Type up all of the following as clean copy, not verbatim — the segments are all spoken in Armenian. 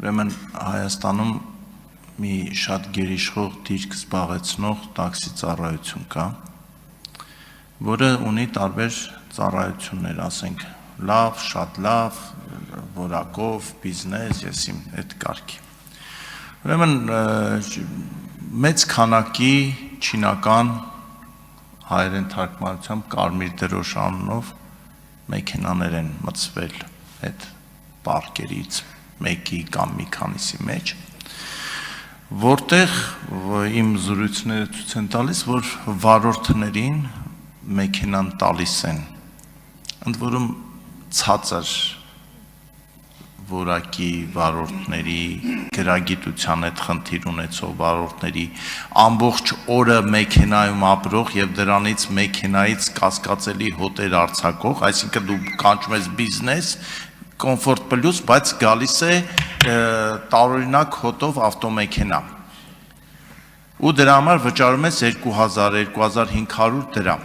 Ուրեմն Հայաստանում մի շատ գերիշխող դիրք զբաղեցնող տաքսի ծառայություն կա, որը ունի տարբեր ծառայություններ, ասենք լավ, շատ լավ, որակով, բիզնես, ես իմ այդ կարգի։ Ուրեմն մեծ քանակի չինական հայերեն թարգմանությամբ կարմիր դրոշ անունով մեքենաներ են մտցվել այդ պարկերից մեկի կամ մի քանիսի մեջ, որտեղ իմ զրույցները ցույց են տալիս, որ վարորդներին մեքենան տալիս են, ընդ որում ցածր որակի վարորդների, գրագիտության հետ խնդիր ունեցող վարորդների, ամբողջ օրը մեքենայում ապրող եւ դրանից մեքենայից կասկածելի հոտեր արձակող, այսինքն դու կանչում ես բիզնես, կոմֆորտ պլյուս, բայց գալիս է տարօրինակ հոտով ավտոմեքենա։ Ու դրա համար վճարում ես 2000-2500 դրամ։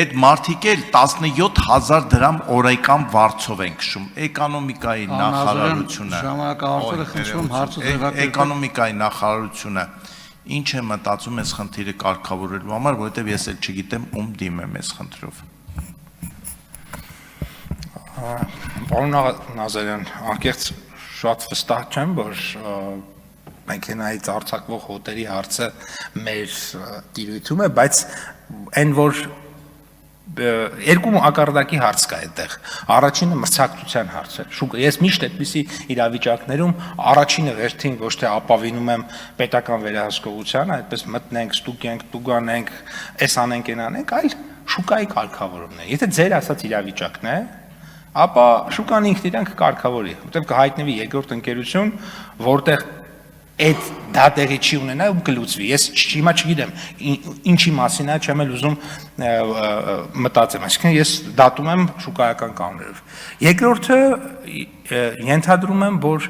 Այդ մարդիկ էլ 17000 դրամ օրական վարձով են քշում։ Էկոնոմիկայի նախարարությունը, էկոնոմիկայի նախարարությունը ինչ է մտածում այս խնդիրը կարգավորելու համար, որովհետև ես էլ չգիտեմ ում դիմեմ այս խնդրով։ Պարոն Նազարյան, անկեղծ շատ վստահ չեմ, որ մեքենայից արձակվող հոտերի հարցը մեր տիրույթում է, բայց այն որ երկու ակարդակի հարց կա այդտեղ։ Առաջինը մրցակցության հարցը։ Ես միշտ այդպիսի իրավիճակներում առաջինը վերթին ոչ թե ապավինում եմ պետական վերահսկողությանը, այդպես մտնենք, ստուգենք, տուգանենք, էս անենք, այն անենք, այլ շուկայի կարգավորումն է։ Եթե ձեր ասած իրավիճակն է, ապա շուկան ինքն իրեն կկարգավորի, որտեղ կհայտնվի երկրորդ ընկերություն, որտեղ այդ դա տեղի չի ունենա ու կլուծվի։ Ես հիմա չգիտեմ ինչի մասին է, չեմ էլ ուզում մտածեմ, այսինքն ես դատում եմ շուկայական կանոններով։ Երկրորդը ենթադրում եմ, որ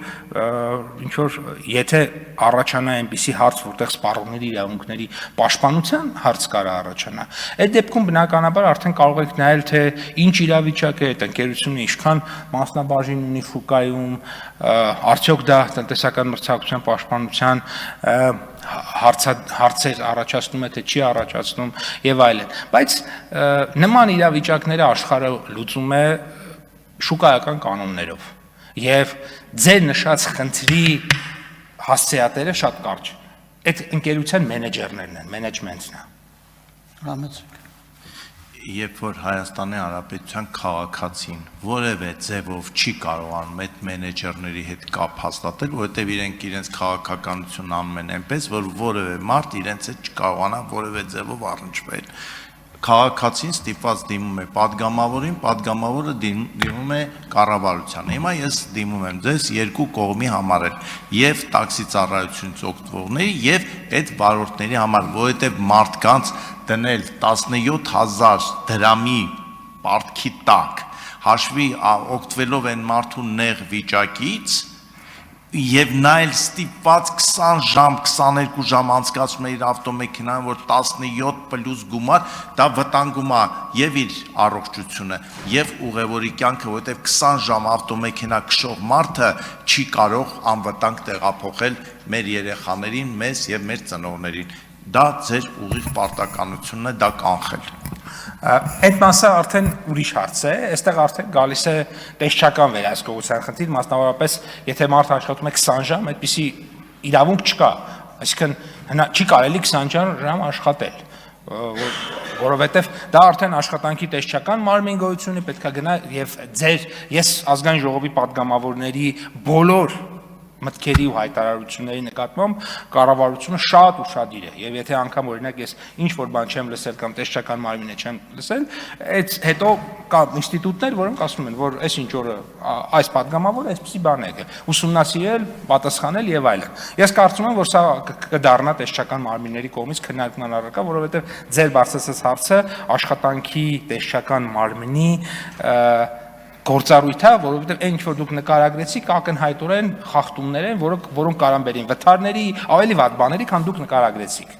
ինչ որ եթե առաջանա այնպիսի հարց, որտեղ սպառողների իրավունքների պաշտպանության հարց կարա առաջանա, այդ դեպքում բնականաբար արդեն կարող եք նայել, թե ինչ իրավիճակ է այդ ընկերությունը, ինչքան մասնաբաժին ունի շուկայում, արդյոք դա տնտեսական մրցակցության պաշտպանության հարցեր առաջացնում է, թե չի առաջացնում եւ այլն։ Բայց նման իրավիճակները աշխարհը լուծում է շուկայական կանոններով եւ ձեր նշած խնդրի հասցեատերը շատ կարճ։ Այդ ընկերության մենեջերներն են, մենեջմենթն է։ Համեցեք։ Երբ որ Հայաստանի Հանրապետության քաղաքացին որևէ ձևով չի կարողանում այդ մենեջերների հետ կապ հաստատել, որովհետև իրենց քաղաքականությունն անում են այնպես, որ որևէ մարդ իրենց հետ չկարողանա որևէ ձևով առնչվել։ Քաղաքացին ստիպված դիմում է падգամավորին, падգամավորը դիմում է կառավարությանը։ Հիմա ես դիմում եմ ձեզ երկու կողմի համար էլ, եւ տաքսի ծառայությունից օգտվողների եւ այդ վարորդների համար, որովհետեւ մարդկանց դնել 17000 դրամի պարտքի տակ, հաշվի օգտվելով են մարդու նեղ վիճակից, եւ նա էլ ստիպված 20 ժամ, 22 ժամ անցկացնում է իր ավտոմեքենան, որ 17 պլյուս գումար, դա վտանգում է եւ իր առողջությունը, եւ ուղևորի կյանքը, որովհետեւ 20 ժամ ավտոմեքենա քշող մարդը չի կարող անվտանգ տեղափոխել մեր երեխաներին, մեզ եւ մեր ծնողներին։ Դա ձեր ուղիղ պարտականությունն է, դա կանխել։ Այդ մասը արդեն ուրիշ հարց է, այստեղ արդեն գալիս է տեսչական վերահսկողության խնդիր, մասնավորապես եթե մարդ աշխատում է 20 ժամ, այդպիսի իրավունք չկա, այսինքն չի կարելի 20 ժամ աշխատել, որովհետև դա արդեն աշխատանքի տեսչական մարմին գոյություն պետք է գնա եւ ես ազգային ժողովի падգամավորների բոլոր մտքերի ու հայտարարությունների նկատմամբ կառավարությունը շատ ուշադիր է եւ եթե անգամ օրինակ ես ինչ որ բան չեմ լսել կամ տեսչական մարմինը չեմ լսել, այդ հետո կա ինստիտուտներ, որոնք ասում են, որ այս ինչ օրը այս падգամավորը այսպեսի բան է ուսումնասիրել, պատասխանել եւ այլն։ Ես կարծում եմ, որ սա կդառնա տեսչական մարմինների կողմից քննարկման առարկա, որովհետեւ ձեր բարձրացած հարցը աշխատանքի տեսչական մարմնի գործառույթ է, որովհետև այն ինչ որ դուք նկարագրեցիք, ակնհայտորեն խախտումներ են, որոնք կարան բերին վթարների, ավելի վատ բաների, քան դուք նկարագրեցիք։